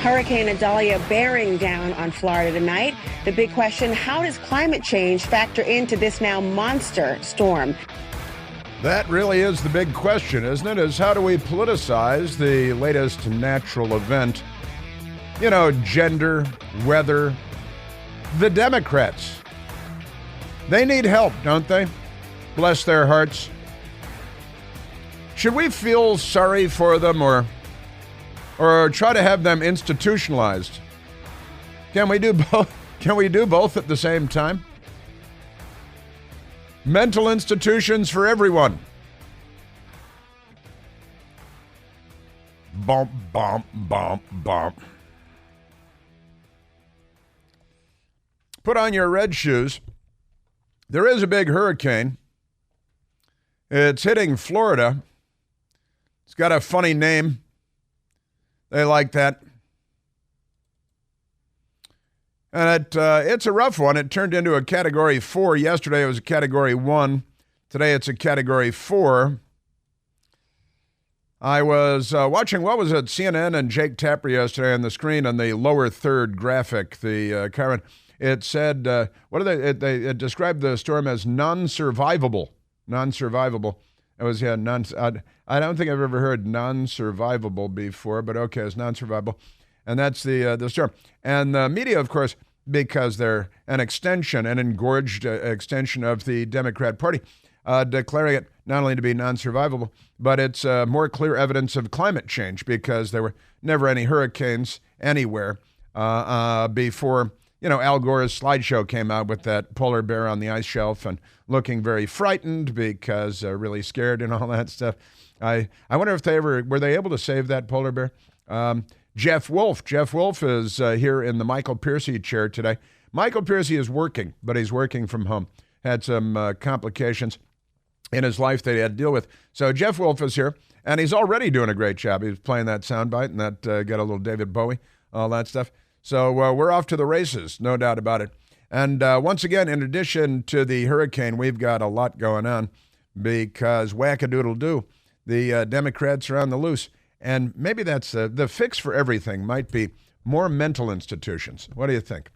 Hurricane Idalia bearing down on Florida tonight. The big question, how does climate change factor into this now monster storm? That really is the big question, isn't it? Is how do we politicize the latest natural event? You know, gender, weather. The Democrats. They need help, don't they? Bless their hearts. Should we feel sorry for them or try to have them institutionalized? Can we do both? Can we do both at the same time? Mental institutions for everyone. Bump, bump, bump, bump. Put on your red shoes. There is a big hurricane. It's hitting Florida. It's got a funny name. They like that. And it's a rough one. It turned into a Category 4. Yesterday it was a Category 1. Today it's a Category 4. I was watching, what was it, CNN and Jake Tapper yesterday on the screen on the lower third graphic, the current. It said, it described the storm as non-survivable. Non-survivable. It was, I don't think I've ever heard non-survivable before, but okay, it's non-survivable. And that's the storm. And the media, of course, because they're an engorged extension of the Democrat Party, declaring it not only to be non-survivable, but it's more clear evidence of climate change because there were never any hurricanes anywhere before, Al Gore's slideshow came out with that polar bear on the ice shelf and looking very frightened because really scared and all that stuff. I wonder if were they able to save that polar bear? Jeff Wolf is here in the Michael Piercy chair today. Michael Piercy is working, but he's working from home. Had some complications in his life that he had to deal with. So Jeff Wolf is here, and he's already doing a great job. He was playing that soundbite, and that got a little David Bowie, all that stuff. So we're off to the races, no doubt about it. And once again, in addition to the hurricane, we've got a lot going on because whack-a-doodle-doo, the Democrats are on the loose. And maybe that's the fix for everything might be more mental institutions. What do you think?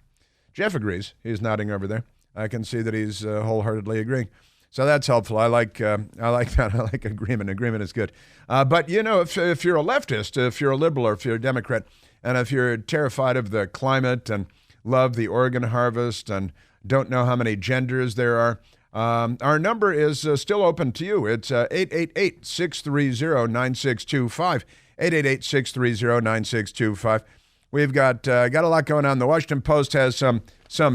Jeff agrees. He's nodding over there. I can see that he's wholeheartedly agreeing. So that's helpful. I like that. I like agreement. Agreement is good. But, if you're a leftist, if you're a liberal, or if you're a Democrat, and if you're terrified of the climate and love the Oregon harvest and don't know how many genders there are, our number is still open to you. It's 888-630-9625. 888-630-9625. We've got a lot going on. The Washington Post has some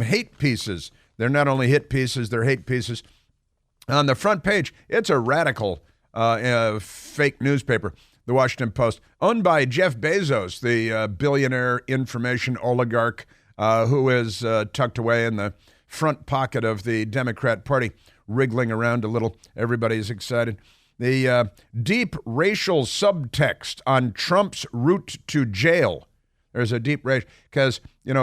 hate pieces. They're not only hit pieces, they're hate pieces. On the front page, it's a radical fake newspaper, the Washington Post, owned by Jeff Bezos, the billionaire information oligarch who is tucked away in the front pocket of the Democrat Party, wriggling around a little. Everybody's excited. The deep racial subtext on Trump's route to jail. There's a deep race because,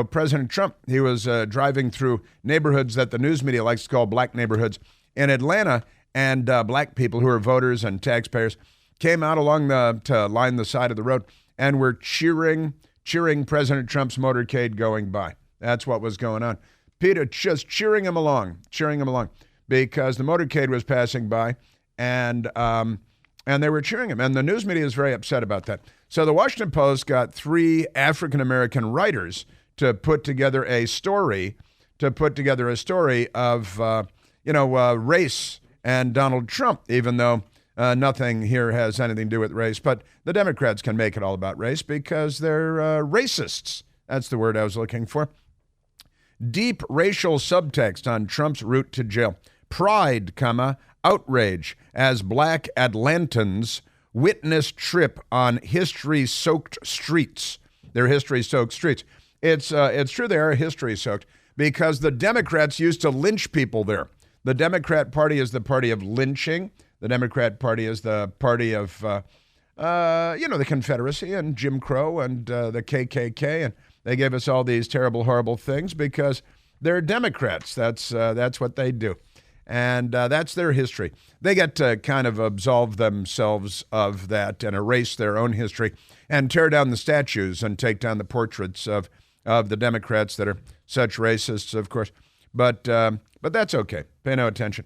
President Trump, he was driving through neighborhoods that the news media likes to call black neighborhoods in Atlanta, and black people who are voters and taxpayers came out along to line the side of the road and were cheering President Trump's motorcade going by. That's what was going on. Peter just cheering him along because the motorcade was passing by, and they were cheering him. And the news media is very upset about that. So the Washington Post got 3 African-American writers to put together a story of race and Donald Trump, even though nothing here has anything to do with race. But the Democrats can make it all about race because they're racists. That's the word I was looking for. Deep racial subtext on Trump's route to jail. Pride, outrage as black Atlantans witness trip on history-soaked streets. They're history-soaked streets. It's true they are history-soaked because the Democrats used to lynch people there. The Democrat Party is the party of lynching. The Democrat Party is the party of, the Confederacy and Jim Crow and the KKK, and they gave us all these terrible, horrible things because they're Democrats. That's what they do. And that's their history. They get to kind of absolve themselves of that and erase their own history and tear down the statues and take down the portraits of the Democrats that are such racists, of course. But that's okay. Pay no attention.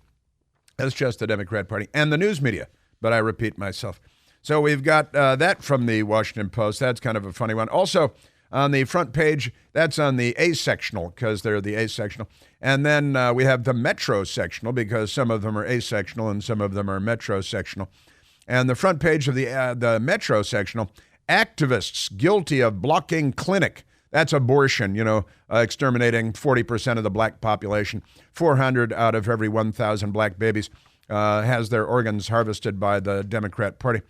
That's just the Democrat Party and the news media. But I repeat myself. So we've got that from the Washington Post. That's kind of a funny one. Also, on the front page, that's on the asectional because they're the asectional. And then we have the metrosectional because some of them are asectional and some of them are metrosectional. And the front page of the metrosectional, activists guilty of blocking clinic. That's abortion, exterminating 40% of the black population. 400 out of every 1,000 black babies has their organs harvested by the Democrat Party.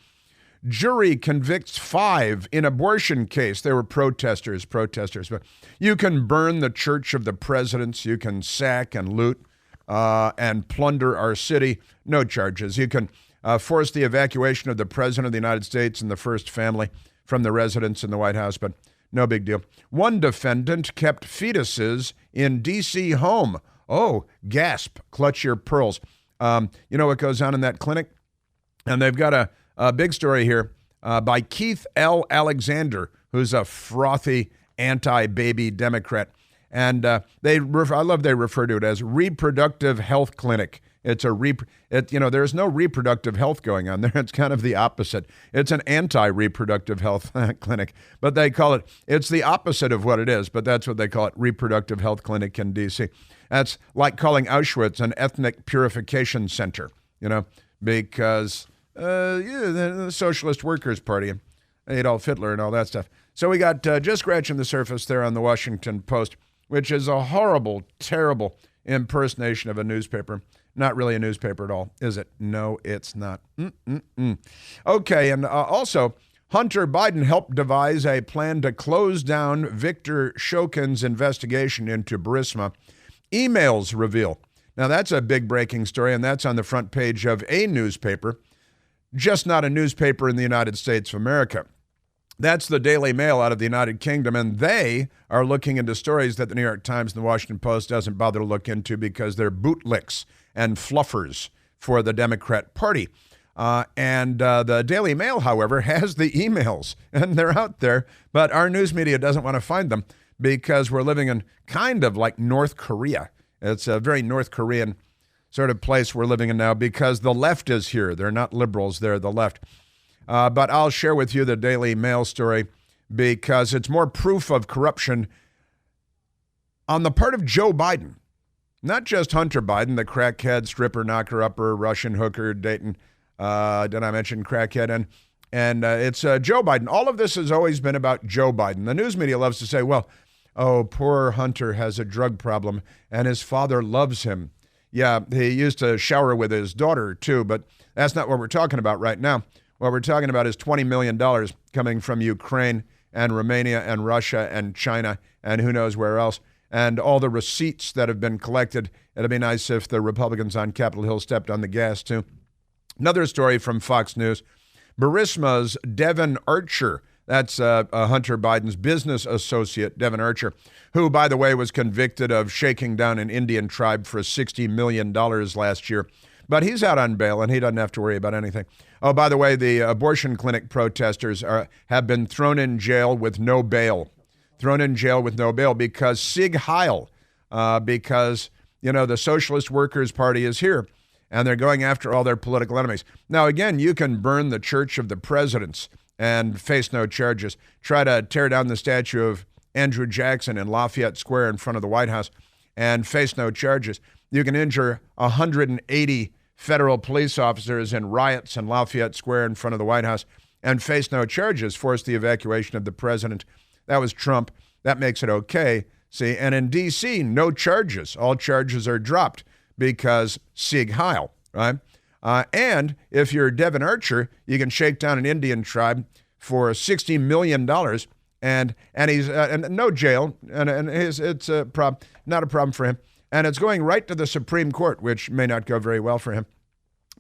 Jury convicts 5 in abortion case. They were protesters. But you can burn the church of the presidents. You can sack and loot and plunder our city. No charges. You can force the evacuation of the president of the United States and the first family from the residence in the White House, but no big deal. One defendant kept fetuses in D.C. home. Oh, gasp, clutch your pearls. You know what goes on in that clinic? And they've got a big story here by Keith L. Alexander, who's a frothy anti-baby Democrat. And I love they refer to it as reproductive health clinic. It's there's no reproductive health going on there. It's kind of the opposite. It's an anti-reproductive health clinic, but they call it's the opposite of what it is, but that's what they call it, reproductive health clinic in D.C. That's like calling Auschwitz an ethnic purification center, because the Socialist Workers' Party, Adolf Hitler and all that stuff. So we got just scratching the surface there on the Washington Post, which is a horrible, terrible impersonation of a newspaper. Not really a newspaper at all, is it? No, it's not. Okay, and also, Hunter Biden helped devise a plan to close down Victor Shokin's investigation into Burisma. Emails reveal. Now, that's a big breaking story, and that's on the front page of a newspaper, just not a newspaper in the United States of America. That's the Daily Mail out of the United Kingdom, and they are looking into stories that the New York Times and the Washington Post doesn't bother to look into because they're bootlicks and fluffers for the Democrat Party. And the Daily Mail, however, has the emails, and they're out there, but our news media doesn't want to find them because we're living in kind of like North Korea. It's a very North Korean sort of place we're living in now because the left is here. They're not liberals, they're the left. But I'll share with you the Daily Mail story because it's more proof of corruption on the part of Joe Biden. Not just Hunter Biden, the crackhead, stripper, knocker-upper, Russian hooker, Dayton. Did I mention crackhead? And it's Joe Biden. All of this has always been about Joe Biden. The news media loves to say, well, oh, poor Hunter has a drug problem and his father loves him. Yeah, he used to shower with his daughter too, but that's not what we're talking about right now. What we're talking about is $20 million coming from Ukraine and Romania and Russia and China and who knows where else. And all the receipts that have been collected. It'd be nice if the Republicans on Capitol Hill stepped on the gas, too. Another story from Fox News. Burisma's Devon Archer, that's Hunter Biden's business associate, Devon Archer, who, by the way, was convicted of shaking down an Indian tribe for $60 million last year. But he's out on bail, and he doesn't have to worry about anything. Oh, by the way, the abortion clinic protesters have been thrown in jail with no bail. Because Sieg Heil, because, the Socialist Workers' Party is here, and they're going after all their political enemies. Now, again, you can burn the church of the presidents and face no charges. Try to tear down the statue of Andrew Jackson in Lafayette Square in front of the White House and face no charges. You can injure 180 federal police officers in riots in Lafayette Square in front of the White House and face no charges, force the evacuation of the president. That was Trump. That makes it okay. See, and in D.C., no charges. All charges are dropped because Sieg Heil, right? And if you're Devon Archer, you can shake down an Indian tribe for $60 million and he's and no jail, and it's a problem, not a problem for him. And it's going right to the Supreme Court, which may not go very well for him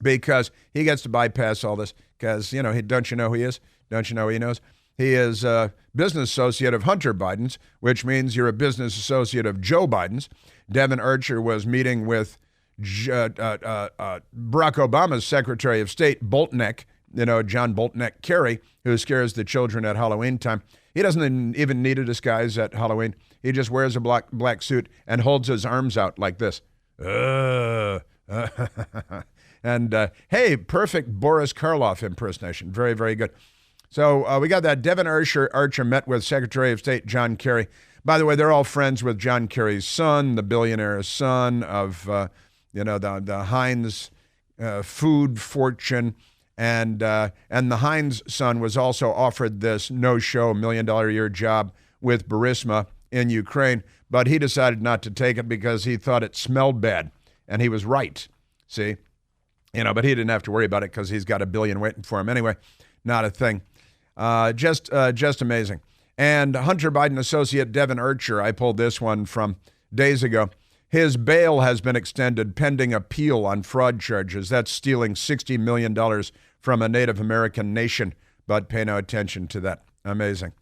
because he gets to bypass all this because, don't you know who he is? Don't you know who he knows? He is a business associate of Hunter Biden's, which means you're a business associate of Joe Biden's. Devon Archer was meeting with Barack Obama's Secretary of State, Boltneck, John Boltneck Kerry, who scares the children at Halloween time. He doesn't even need a disguise at Halloween. He just wears a black suit and holds his arms out like this. And hey, perfect Boris Karloff impersonation. Very, very good. So we got that. Devin Archer met with Secretary of State John Kerry. By the way, they're all friends with John Kerry's son, the billionaire son of, the Heinz food fortune. And the Heinz son was also offered this no-show $1 million a year job with Burisma in Ukraine, but he decided not to take it because he thought it smelled bad, and he was right. See, but he didn't have to worry about it because he's got $1 billion waiting for him anyway. Not a thing. Just amazing. And Hunter Biden associate Devin Archer, I pulled this one from days ago. His bail has been extended pending appeal on fraud charges. That's stealing $60 million from a Native American nation, but pay no attention to that. Amazing.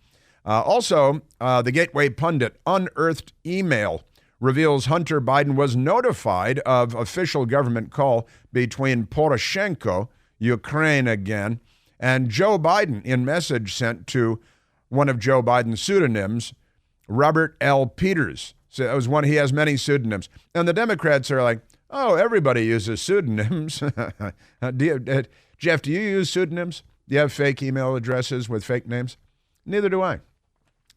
Also, the Gateway Pundit unearthed email reveals Hunter Biden was notified of official government call between Poroshenko, Ukraine again, and Joe Biden in message sent to one of Joe Biden's pseudonyms, Robert L. Peters. So it was one, he has many pseudonyms. And the Democrats are like, oh, everybody uses pseudonyms. Jeff, do you use pseudonyms? Do you have fake email addresses with fake names? Neither do I.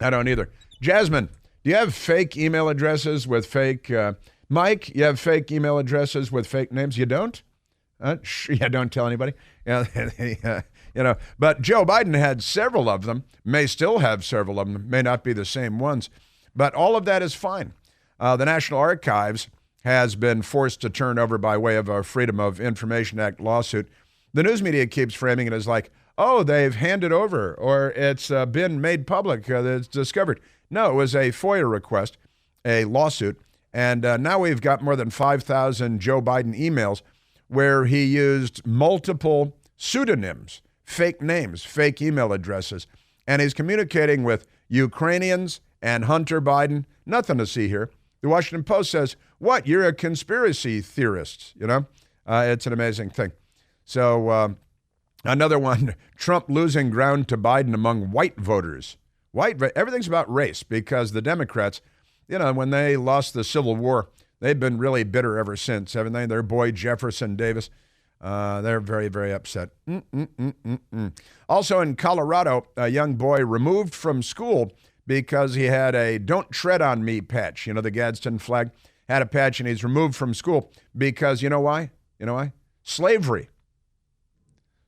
I don't either. Jasmine, do you have fake email addresses with fake... Mike, you have fake email addresses with fake names? You don't? Yeah, don't tell anybody. But Joe Biden had several of them, may still have several of them, may not be the same ones. But all of that is fine. The National Archives has been forced to turn over by way of a Freedom of Information Act lawsuit. The news media keeps framing it as like, oh, they've handed over or it's been made public, it's discovered. No, it was a FOIA request, a lawsuit, and now we've got more than 5,000 Joe Biden emails where he used multiple pseudonyms, fake names, fake email addresses, and he's communicating with Ukrainians and Hunter Biden. Nothing to see here. The Washington Post says, what, you're a conspiracy theorist, It's an amazing thing. So another one, Trump losing ground to Biden among white voters. Everything's about race because the Democrats, when they lost the Civil War, they've been really bitter ever since. Everything, their boy Jefferson Davis, they're very, very upset. Also in Colorado, a young boy removed from school because he had a Don't Tread on Me patch. The Gadsden flag had a patch, and he's removed from school because, you know why? Slavery.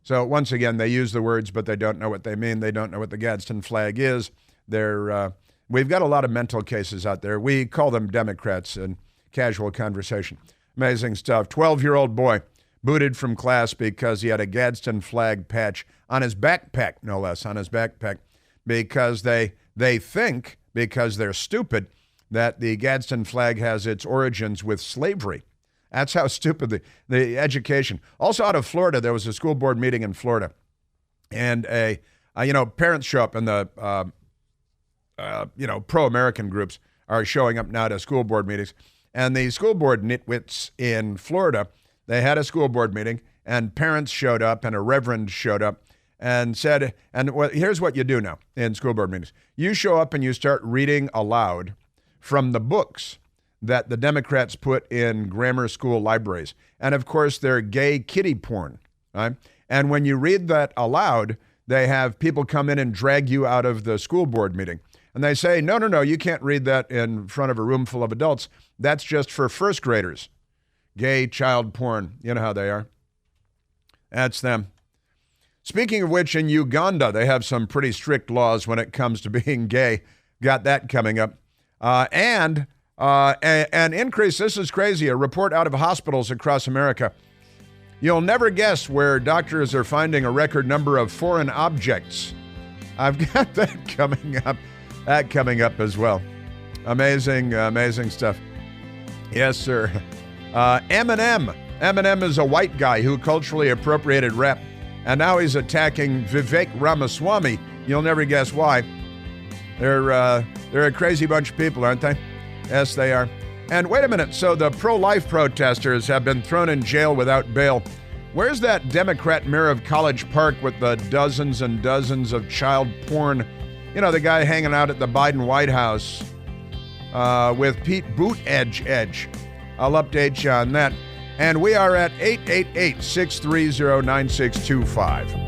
So once again, they use the words, but they don't know what they mean. They don't know what the Gadsden flag is. We've got a lot of mental cases out there. We call them Democrats in casual conversation. Amazing stuff. 12-year-old boy booted from class because he had a Gadsden flag patch on his backpack, no less, on his backpack, because they think, because they're stupid, that the Gadsden flag has its origins with slavery. That's how stupid the education. Also out of Florida, there was a school board meeting in Florida, and parents show up, and the pro-American groups are showing up now to school board meetings, and the school board nitwits in Florida, they had a school board meeting, and parents showed up, and a reverend showed up, and said, here's what you do now in school board meetings. You show up and you start reading aloud from the books that the Democrats put in grammar school libraries. And of course, they're gay kiddie porn, right? And when you read that aloud, they have people come in and drag you out of the school board meeting. And they say, no, you can't read that in front of a room full of adults. That's just for first graders. Gay child porn, you know how they are. That's them. Speaking of which, in Uganda, they have some pretty strict laws when it comes to being gay. Got that coming up. And an increase, this is crazy, a report out of hospitals across America. You'll never guess where doctors are finding a record number of foreign objects. I've got that coming up as well. Amazing stuff. Yes, sir. Eminem. Eminem is a white guy who culturally appropriated rap, and now he's attacking Vivek Ramaswamy. You'll never guess why. They're a crazy bunch of people, aren't they? Yes, they are. And wait a minute, so the pro-life protesters have been thrown in jail without bail. Where's that Democrat mayor of College Park with the dozens and dozens of child porn? You know, the guy hanging out at the Biden White House with Pete Buttigieg. I'll update you on that. And we are at 888-630-9625.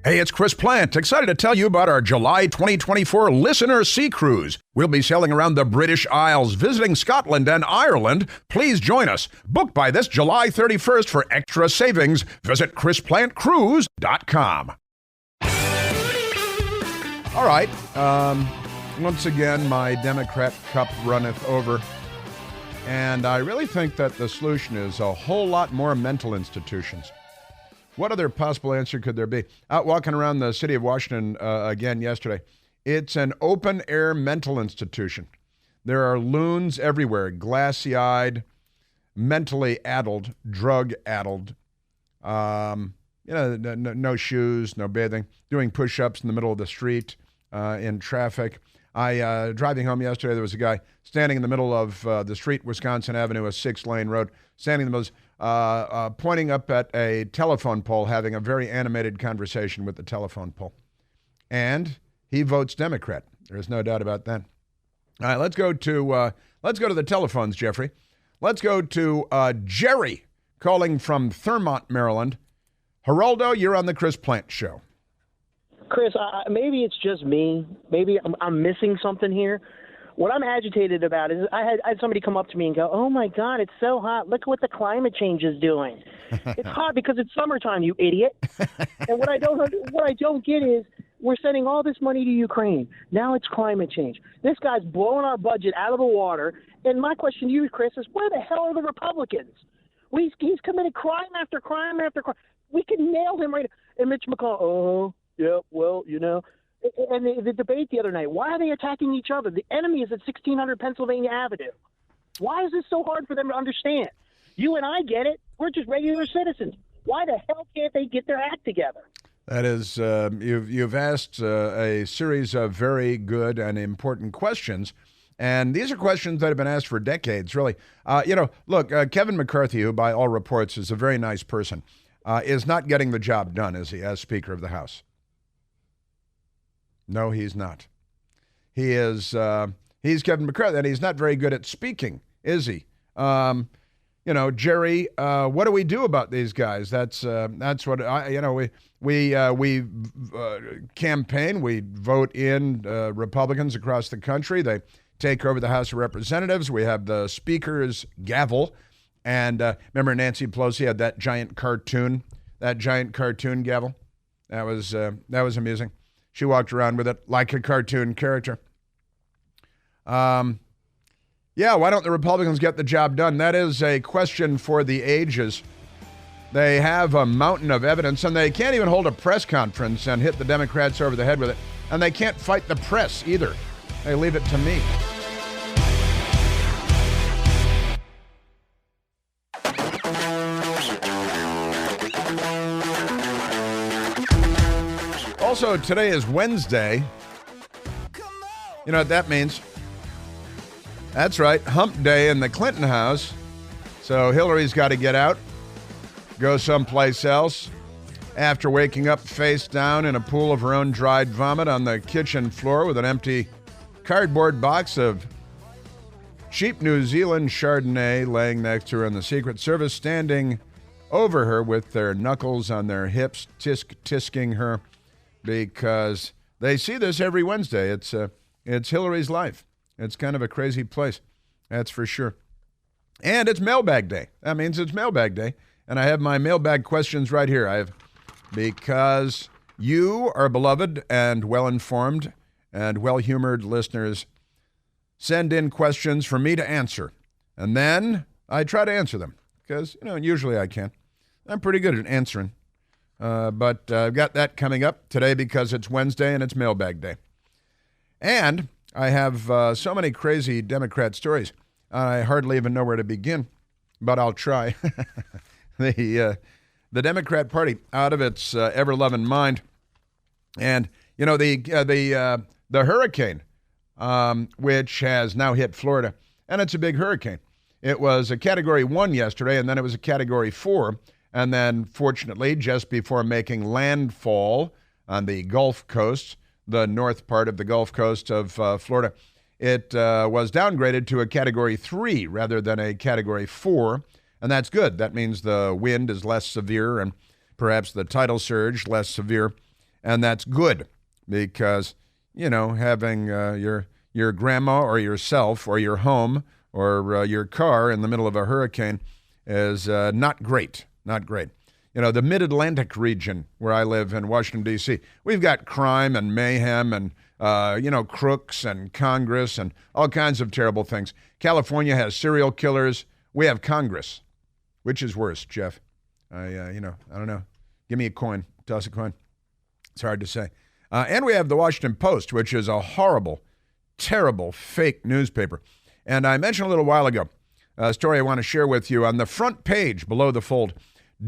Hey, it's Chris Plant, excited to tell you about our July 2024 Listener Sea Cruise. We'll be sailing around the British Isles, visiting Scotland and Ireland. Please join us. Book by this July 31st for extra savings. Visit ChrisPlantCruise.com. All right. Once again, my Democrat cup runneth over. And I really think that the solution is a whole lot more mental institutions. What other possible answer could there be? Out walking around the city of Washington again yesterday. It's an open-air mental institution. There are loons everywhere, glassy-eyed, mentally addled, drug-addled, no shoes, no bathing, doing push-ups in the middle of the street in traffic. Driving home yesterday, there was a guy standing in the middle of the street, Wisconsin Avenue, a 6-lane road, standing in the middle, pointing up at a telephone pole, having a very animated conversation with the telephone pole. And he votes Democrat. There's no doubt about that. All right, let's go to the telephones, Jeffrey. Let's go to Jerry calling from Thurmont, Maryland. Geraldo, you're on the Chris Plant Show. Chris, maybe it's just me. Maybe I'm missing something here. What I'm agitated about is I had somebody come up to me and go, "Oh my God, it's so hot! Look at what the climate change is doing. It's hot because it's summertime, you idiot." And what I don't get is we're sending all this money to Ukraine. Now it's climate change. This guy's blowing our budget out of the water. And my question to you, Chris, is where the hell are the Republicans? He's committed crime after crime after crime. We can nail him right. And Mitch McConnell, yeah, well, And the debate the other night, why are they attacking each other? The enemy is at 1600 Pennsylvania Avenue. Why is this so hard for them to understand? You and I get it. We're just regular citizens. Why the hell can't they get their act together? That is, you've asked a series of very good and important questions. And these are questions that have been asked for decades, really. Look, Kevin McCarthy, who by all reports is a very nice person, is not getting the job done, is he, as Speaker of the House? No, he's not. He's Kevin McCarthy, and he's not very good at speaking, is he? Jerry, what do we do about these guys? That's what we campaign, we vote in Republicans across the country. They take over the House of Representatives. We have the Speaker's gavel, and remember Nancy Pelosi had that giant cartoon gavel. That was amusing. She walked around with it like a cartoon character. Why don't the Republicans get the job done? That is a question for the ages. They have a mountain of evidence, and they can't even hold a press conference and hit the Democrats over the head with it. And they can't fight the press either. They leave it to me. Also, today is Wednesday. You know what that means? That's right, hump day in the Clinton house. So Hillary's got to get out, go someplace else. After waking up face down in a pool of her own dried vomit on the kitchen floor with an empty cardboard box of cheap New Zealand Chardonnay laying next to her, and the Secret Service standing over her with their knuckles on their hips, tisking her. Because they see this every Wednesday. It's Hillary's life. It's kind of a crazy place, that's for sure. And it's mailbag day. That means it's mailbag day. And I have my mailbag questions right here. Because you are beloved and well-informed and well-humored listeners send in questions for me to answer. And then I try to answer them. Because, usually I can. I'm pretty good at answering. But I've got that coming up today because it's Wednesday and it's mailbag day. And I have so many crazy Democrat stories. I hardly even know where to begin, but I'll try. The Democrat Party, out of its ever-loving mind, and The hurricane, which has now hit Florida, and it's a big hurricane. It was a Category 1 yesterday, and then it was a Category 4. And then, fortunately, just before making landfall on the Gulf Coast, the north part of the Gulf Coast of Florida, it was downgraded to a Category 3 rather than a Category 4. And that's good. That means the wind is less severe and perhaps the tidal surge less severe. And that's good because, having your grandma or yourself or your home or your car in the middle of a hurricane is not great. Not great. The mid-Atlantic region where I live in Washington, D.C., we've got crime and mayhem and, crooks and Congress and all kinds of terrible things. California has serial killers. We have Congress. Which is worse, Jeff? I don't know. Give me a coin. Toss a coin. It's hard to say. And we have the Washington Post, which is a horrible, terrible, fake newspaper. And I mentioned a little while ago a story I want to share with you on the front page below the fold.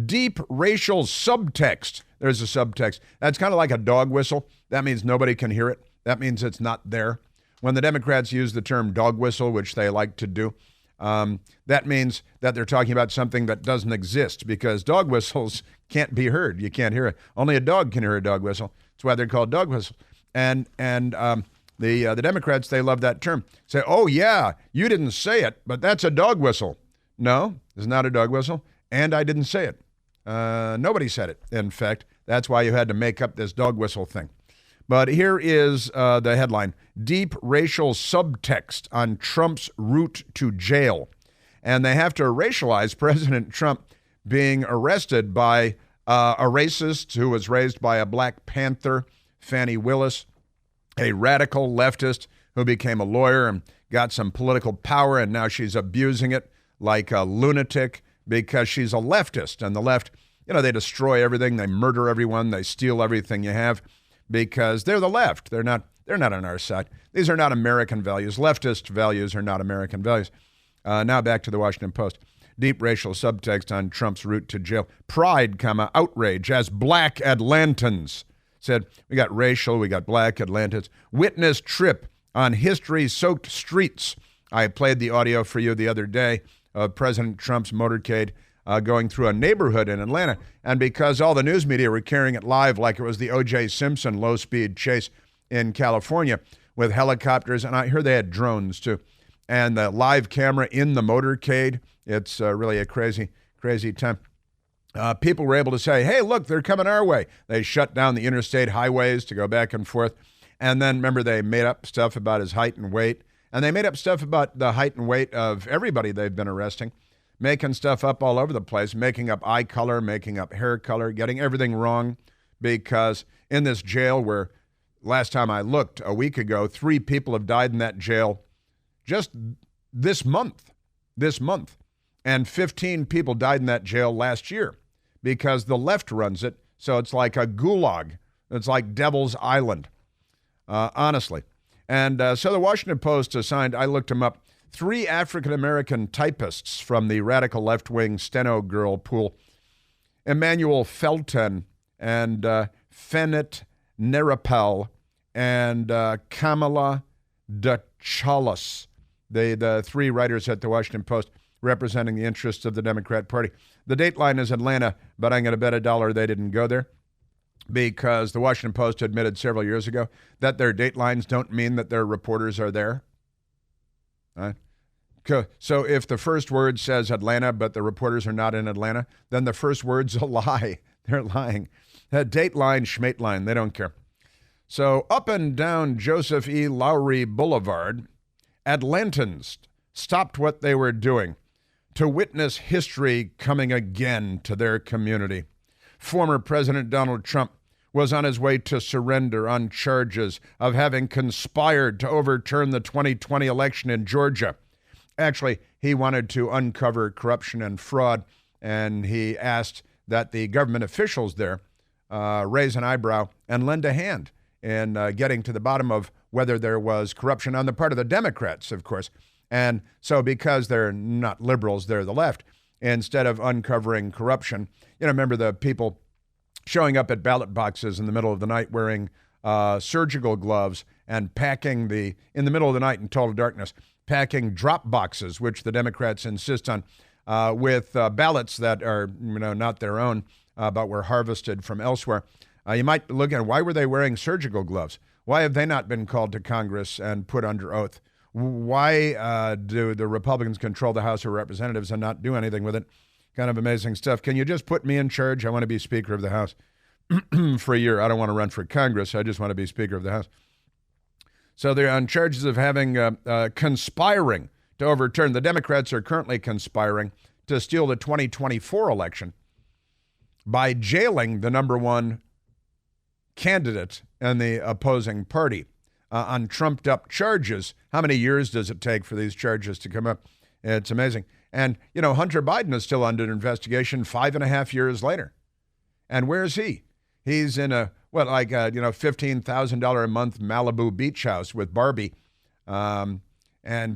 Deep racial subtext. There's a subtext. That's kind of like a dog whistle. That means nobody can hear it. That means it's not there. When the Democrats use the term dog whistle, which they like to do, that means that they're talking about something that doesn't exist because dog whistles can't be heard. You can't hear it. Only a dog can hear a dog whistle. That's why they're called dog whistles. And the Democrats, they love that term. Say, oh, yeah, you didn't say it, but that's a dog whistle. No, it's not a dog whistle, and I didn't say it. Nobody said it. In fact, that's why you had to make up this dog whistle thing. But here is the headline, Deep Racial Subtext on Trump's Route to Jail. And they have to racialize President Trump being arrested by a racist who was raised by a Black Panther, Fannie Willis, a radical leftist who became a lawyer and got some political power, and now she's abusing it like a lunatic because she's a leftist. And the left, they destroy everything, they murder everyone, they steal everything you have because they're the left. They're not on our side. These are not American values. Leftist values are not American values. Now back to the Washington Post. Deep racial subtext on Trump's route to jail. Pride, outrage as Black Atlantans. Said, we got racial, we got Black Atlantans. Witness trip on history-soaked streets. I played the audio for you the other day of President Trump's motorcade going through a neighborhood in Atlanta. And because all the news media were carrying it live like it was the O.J. Simpson low-speed chase in California with helicopters, and I heard they had drones too, and the live camera in the motorcade, it's really a crazy, crazy time. People were able to say, hey, look, they're coming our way. They shut down the interstate highways to go back and forth. And then, remember, they made up stuff about his height and weight. And they made up stuff about the height and weight of everybody they've been arresting, making stuff up all over the place, making up eye color, making up hair color, getting everything wrong. Because in this jail where, last time I looked, a week ago, 3 people have died in that jail just this month. And 15 people died in that jail last year because the left runs it. So it's like a gulag. It's like Devil's Island, honestly. And so the Washington Post assigned, I looked them up, 3 African-American typists from the radical left-wing steno girl pool, Emmanuel Felton and Fenit Nerapel and Kamala DeChalis, the 3 writers at the Washington Post representing the interests of the Democrat Party. The dateline is Atlanta, but I'm going to bet $1 they didn't go there because the Washington Post admitted several years ago that their datelines don't mean that their reporters are there. So if the first word says Atlanta, but the reporters are not in Atlanta, then the first word's a lie. They're lying. Dateline, schmateline, they don't care. So up and down Joseph E. Lowry Boulevard, Atlantans stopped what they were doing to witness history coming again to their community. Former President Donald Trump was on his way to surrender on charges of having conspired to overturn the 2020 election in Georgia. Actually, he wanted to uncover corruption and fraud, and he asked that the government officials there raise an eyebrow and lend a hand in getting to the bottom of whether there was corruption on the part of the Democrats, of course. And so because they're not liberals, they're the left, instead of uncovering corruption, remember the people showing up at ballot boxes in the middle of the night wearing surgical gloves and packing in the middle of the night in total darkness, packing drop boxes, which the Democrats insist on, with ballots that are not their own, but were harvested from elsewhere. You might look at why were they wearing surgical gloves? Why have they not been called to Congress and put under oath? Why do the Republicans control the House of Representatives and not do anything with it? Kind of amazing stuff. Can you just put me in charge? I want to be Speaker of the House for a year. I don't want to run for Congress. I just want to be Speaker of the House. So they're on charges of having conspiring to overturn. The Democrats are currently conspiring to steal the 2024 election by jailing the number one candidate in the opposing party on trumped-up charges. How many years does it take for these charges to come up? It's amazing. And, Hunter Biden is still under investigation 5.5 years later. And where's he? He's in a $15,000 a month Malibu beach house with Barbie, and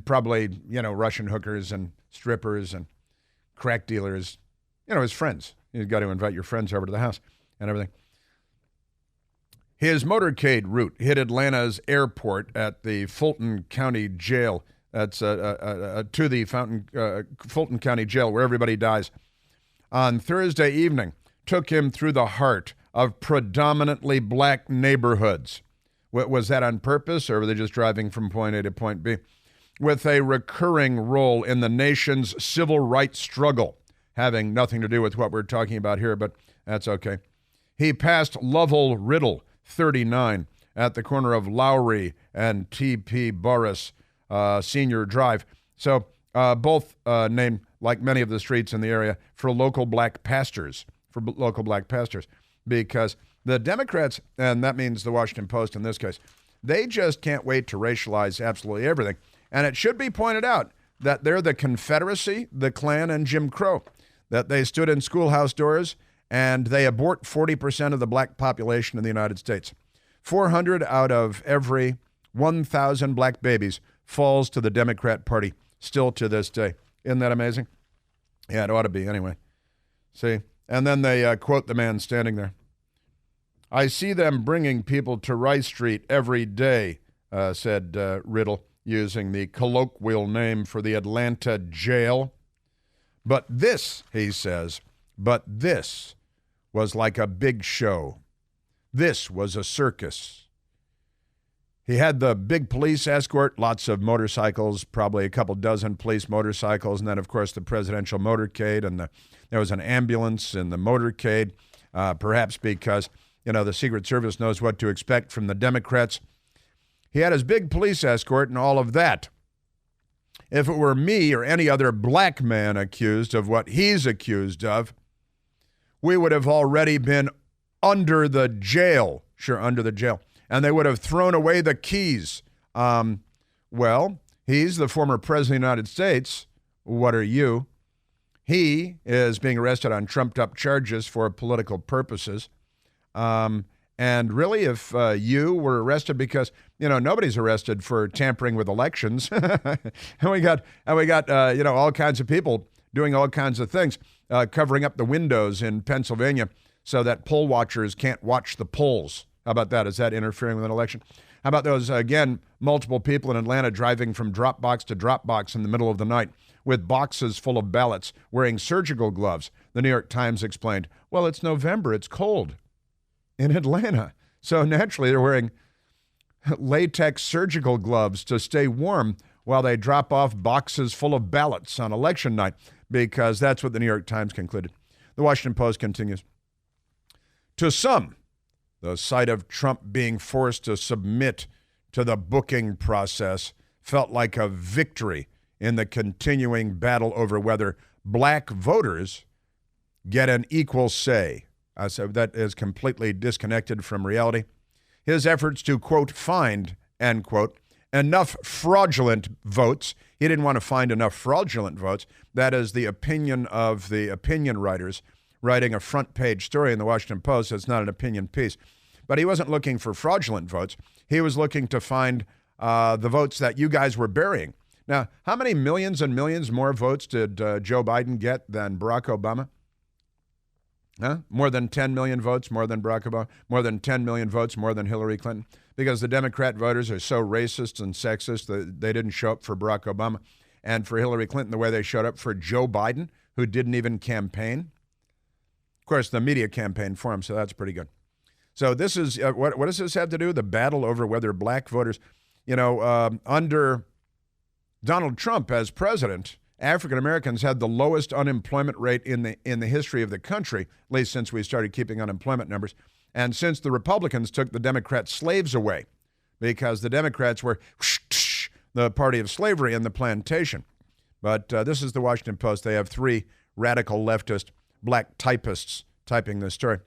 probably, Russian hookers and strippers and crack dealers, his friends. You've got to invite your friends over to the house and everything. His motorcade route hit Atlanta's airport at the Fulton County Jail. That's to the Fulton County Jail, where everybody dies. On Thursday evening, took him through the heart of predominantly black neighborhoods. Was that on purpose, or were they just driving from point A to point B? With a recurring role in the nation's civil rights struggle, having nothing to do with what we're talking about here, but that's okay. He passed Lovell Riddle, 39, at the corner of Lowry and T.P. Boris Senior Drive. So both named, like many of the streets in the area, for local black pastors, because the Democrats, and that means the Washington Post in this case, they just can't wait to racialize absolutely everything. And it should be pointed out that they're the Confederacy, the Klan, and Jim Crow, that they stood in schoolhouse doors and they abort 40% of the black population in the United States. 400 out of every 1,000 black babies falls to the Democrat Party, still to this day. Isn't that amazing? Yeah, it ought to be anyway. See? And then they quote the man standing there. I see them bringing people to Rice Street every day, said Riddle, using the colloquial name for the Atlanta jail. But this, he says, this was like a big show. This was a circus. He had the big police escort, lots of motorcycles, probably a couple dozen police motorcycles, and then, of course, the presidential motorcade, and there was an ambulance in the motorcade, perhaps because, the Secret Service knows what to expect from the Democrats. He had his big police escort and all of that. If it were me or any other black man accused of what he's accused of, we would have already been under the jail. Sure, under the jail. And they would have thrown away the keys. Well, he's the former president of the United States. What are you? He is being arrested on trumped-up charges for political purposes. And really, if you were arrested because, nobody's arrested for tampering with elections. and we got all kinds of people doing all kinds of things, covering up the windows in Pennsylvania so that poll watchers can't watch the polls. How about that? Is that interfering with an election? How about those, again, multiple people in Atlanta driving from drop box to drop box in the middle of the night with boxes full of ballots, wearing surgical gloves? The New York Times explained, well, it's November, it's cold in Atlanta. So naturally, they're wearing latex surgical gloves to stay warm while they drop off boxes full of ballots on election night, because that's what the New York Times concluded. The Washington Post continues. To some, the sight of Trump being forced to submit to the booking process felt like a victory in the continuing battle over whether black voters get an equal say. So that is completely disconnected from reality. His efforts to, quote, find, end quote, enough fraudulent votes. He didn't want to find enough fraudulent votes. That is the opinion of the opinion writers writing a front page story in the Washington Post. It's not an opinion piece. But he wasn't looking for fraudulent votes. He was looking to find the votes that you guys were burying. Now, how many millions and millions more votes did Joe Biden get than Barack Obama? Huh? More than 10 million votes, more than Barack Obama, more than 10 million votes, more than Hillary Clinton, because the Democrat voters are so racist and sexist that they didn't show up for Barack Obama. And for Hillary Clinton, the way they showed up for Joe Biden, who didn't even campaign. Of course, the media campaigned for him, so that's pretty good. So this is, what does this have to do? The battle over whether black voters, under Donald Trump as president, African Americans had the lowest unemployment rate in the history of the country, at least since we started keeping unemployment numbers, and since the Republicans took the Democrat slaves away, because the Democrats were the party of slavery and the plantation. But this is the Washington Post. They have 3 radical leftist black typists typing this story.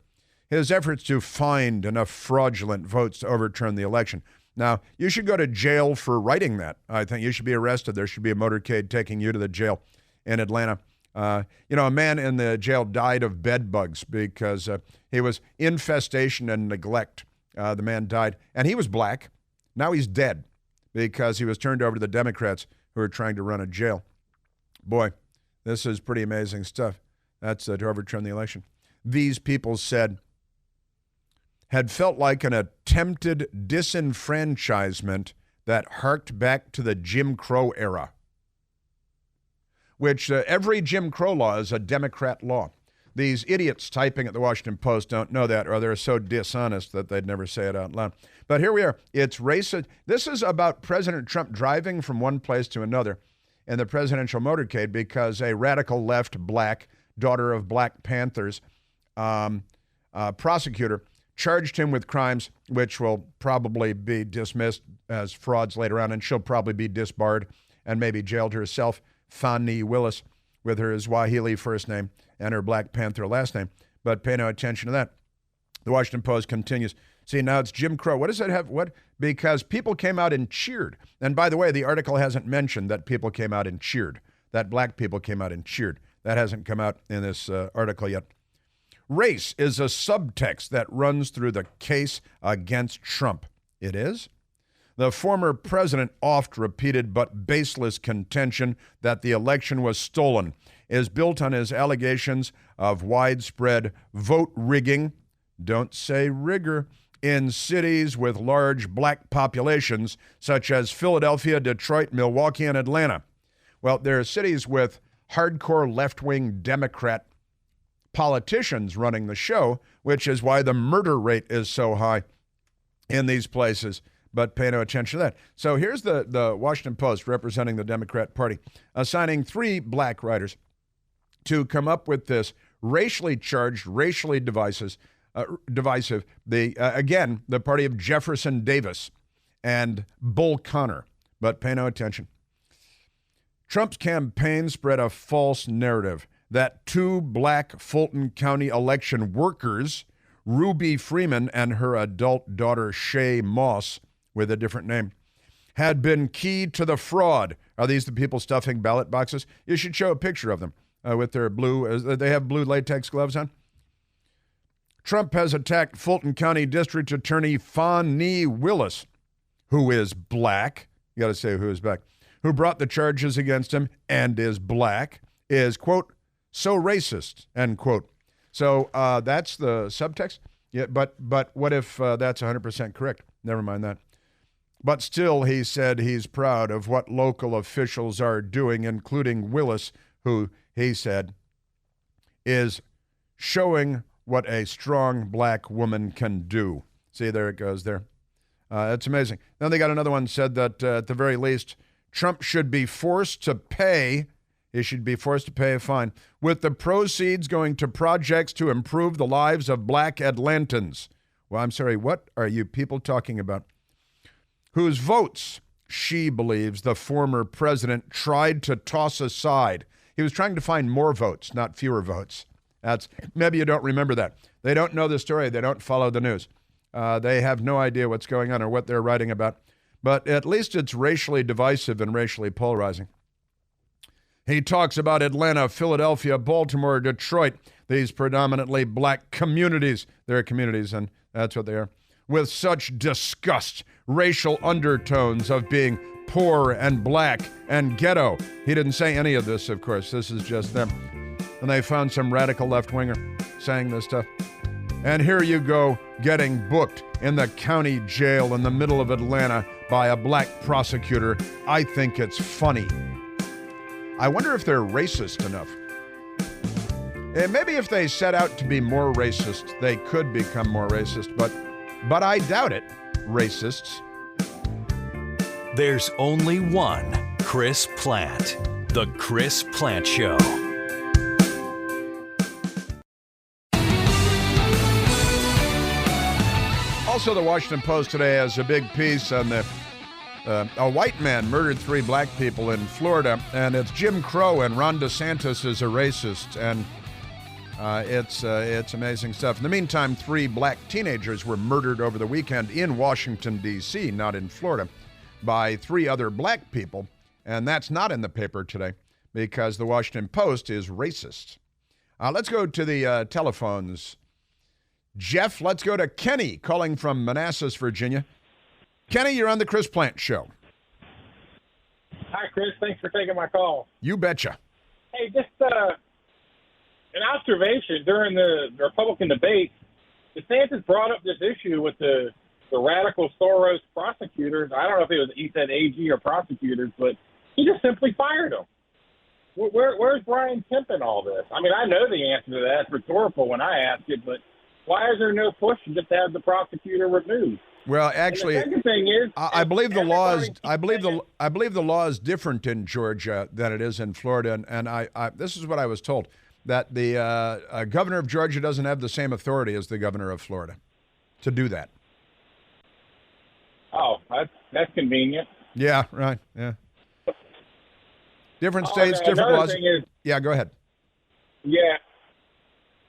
His efforts to find enough fraudulent votes to overturn the election. Now, you should go to jail for writing that. I think you should be arrested. There should be a motorcade taking you to the jail in Atlanta. A man in the jail died of bed bugs because he was infestation and neglect. The man died, and he was black. Now he's dead because he was turned over to the Democrats who are trying to run a jail. Boy, this is pretty amazing stuff. That's to overturn the election. These people had felt like an attempted disenfranchisement that harked back to the Jim Crow era, which every Jim Crow law is a Democrat law. These idiots typing at the Washington Post don't know that, or they're so dishonest that they'd never say it out loud. But here we are. It's racist. This is about President Trump driving from one place to another in the presidential motorcade because a radical left black daughter of Black Panthers prosecutor charged him with crimes which will probably be dismissed as frauds later on, and she'll probably be disbarred and maybe jailed herself, Fani Willis, with her Swahili first name and her Black Panther last name. But pay no attention to that. The Washington Post continues. See, now it's Jim Crow. What does that have? What? Because people came out and cheered. And by the way, the article hasn't mentioned that people came out and cheered, that black people came out and cheered. That hasn't come out in this article yet. Race is a subtext that runs through the case against Trump. It is? The former president oft repeated but baseless contention that the election was stolen is built on his allegations of widespread vote rigging, don't say rigor, in cities with large black populations such as Philadelphia, Detroit, Milwaukee, and Atlanta. Well, there are cities with hardcore left-wing Democrat politicians running the show, which is why the murder rate is so high in these places. But pay no attention to that. So here's the Washington Post representing the Democrat Party, assigning 3 black writers to come up with this racially charged, racially divisive, the party of Jefferson Davis and Bull Connor. But pay no attention. Trump's campaign spread a false narrative that 2 black Fulton County election workers, Ruby Freeman and her adult daughter Shay Moss, with a different name, had been key to the fraud. Are these the people stuffing ballot boxes? You should show a picture of them with their blue, they have blue latex gloves on. Trump has attacked Fulton County District Attorney Fani Willis, who is black. You got to say who is black. Who brought the charges against him and is black, is, quote, so racist, end quote. So that's the subtext. Yeah, but what if that's 100% correct? Never mind that. But still, he said he's proud of what local officials are doing, including Willis, who he said is showing what a strong black woman can do. See, there it goes there. It's amazing. Then they got another one said that at the very least, Trump should be forced to pay. He should be forced to pay a fine, with the proceeds going to projects to improve the lives of black Atlantans. Well, I'm sorry, what are you people talking about? Whose votes, she believes, the former president tried to toss aside. He was trying to find more votes, not fewer votes. Maybe you don't remember that. They don't know the story. They don't follow the news. They have no idea what's going on or what they're writing about. But at least it's racially divisive and racially polarizing. He talks about Atlanta, Philadelphia, Baltimore, Detroit, these predominantly black communities. They're communities, and that's what they are. With such disgust, racial undertones of being poor and black and ghetto. He didn't say any of this, of course. This is just them. and they found some radical left-winger saying this stuff. And here you go, getting booked in the county jail in the middle of Atlanta by a black prosecutor. I think it's funny. I wonder if they're racist enough. And maybe if they set out to be more racist, they could become more racist, but I doubt it, racists. There's only one Chris Plante. The Chris Plante Show. Also, the Washington Post today has a big piece on a white man murdered 3 black people in Florida, and it's Jim Crow and Ron DeSantis is a racist, and it's amazing stuff. In the meantime, 3 black teenagers were murdered over the weekend in Washington, D.C., not in Florida, by 3 other black people, and that's not in the paper today because the Washington Post is racist. Let's go to the telephones. Jeff, let's go to Kenny calling from Manassas, Virginia. Kenny, you're on the Chris Plante Show. Hi, Chris. Thanks for taking my call. You betcha. Hey, just an observation. During the Republican debate, DeSantis brought up this issue with the radical Soros prosecutors. I don't know if he said AG or prosecutors, but he just simply fired them. Where's Brian Kemp in all this? I mean, I know the answer to that. It's rhetorical when I ask it, but why is there no push to just have the prosecutor removed? Well, actually, and the second thing is, I believe the law is. I believe the law is different in Georgia than it is in Florida, and I this is what I was told, that the governor of Georgia doesn't have the same authority as the governor of Florida to do that. Oh, that's convenient. Yeah, right. Yeah. Different states, different laws. Yeah, go ahead. Yeah.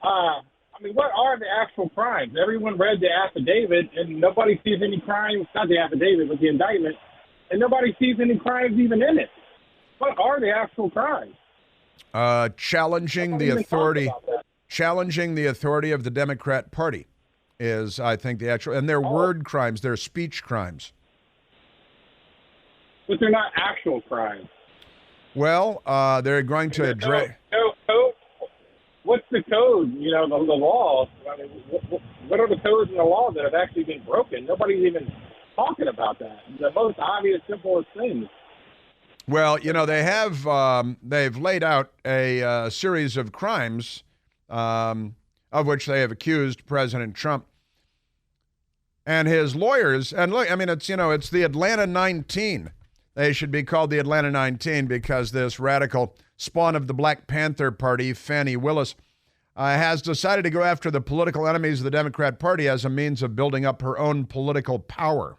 I mean, what are the actual crimes? Everyone read the affidavit, and nobody sees any crimes. Not the affidavit, but the indictment, and nobody sees any crimes even in it. What are the actual crimes? Challenging the authority of the Democrat Party is, I think, the actual, and they're word crimes, they're speech crimes. But they're not actual crimes. Well, they're going to address. What's the code? You know, the laws. I mean, what are the codes in the law that have actually been broken? Nobody's even talking about that. The most obvious, simplest things. Well, you know, they have they've laid out a series of crimes of which they have accused President Trump and his lawyers. And look, I mean, it's the Atlanta 19. They should be called the Atlanta 19 because this radical spawn of the Black Panther Party, Fani Willis, has decided to go after the political enemies of the Democrat Party as a means of building up her own political power.